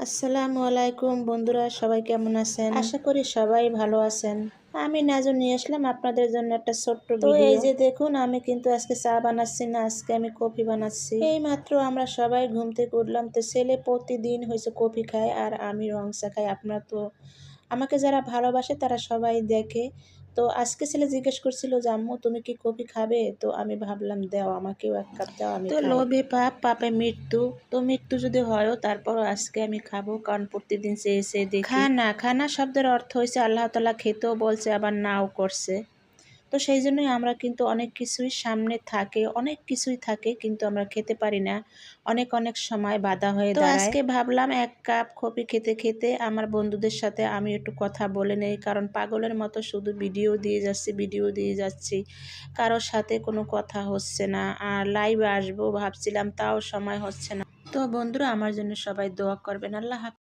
আসসালামু আলাইকুম বন্ধুরা, সবাই কেমন আছেন? আশা করি সবাই ভালো আছেন। আমি নাজু নিয়ে আসলাম আপনাদের জন্য একটা ছোট্ট ভিডিও। এই যে দেখুন, আমি কিন্তু আজকে চা বানাচ্ছি না, আজকে আমি কফি বানাচ্ছি। এই মাত্র আমরা সবাই ঘুম থেকে উঠলাম, তো ছেলে প্রতিদিন হয়েছে কফি খায় আর আমি রং চা খাই। আপনারা তো আমাকে যারা ভালোবাসে তারা সবাই দেখে। তো আজকে ছেলে জিজ্ঞেস করছিল যে আম্মু তুমি কি কফি খাবে, তো আমি ভাবলাম দাও আমাকেও এক কাপ দাও, আমি খাই। লোভে পাপ, পাপে মৃত্যু। তো মৃত্যু যদি হয়ও তারপরও আজকে আমি খাবো, কারণ প্রতিদিন চেয়ে চেয়ে দেখি। খানা খানা শব্দের অর্থ হয়েছে আল্লাহ তাআলা খেতেও বলছে আবার নাও করছে। তো সেই জন্যই আমরা কিন্তু অনেক কিছুই সামনে থাকে, অনেক কিছুই থাকে কিন্তু আমরা খেতে পারি না, অনেক অনেক সময় বাধা হয়ে দাঁড়ায়। তো আজকে ভাবলাম এক কাপ কফি খেতে খেতে আমার বন্ধুদের সাথে আমি একটু কথা বলে নেই, কারণ পাগলের মতো শুধু ভিডিও দিয়ে যাচ্ছি, কারোর সাথে কোনো কথা হচ্ছে না। আর লাইভে আসবো ভাবছিলাম, তাও সময় হচ্ছে না। তো বন্ধুরা, আমার জন্য সবাই দোয়া করবেন। আল্লাহ হাফেজ।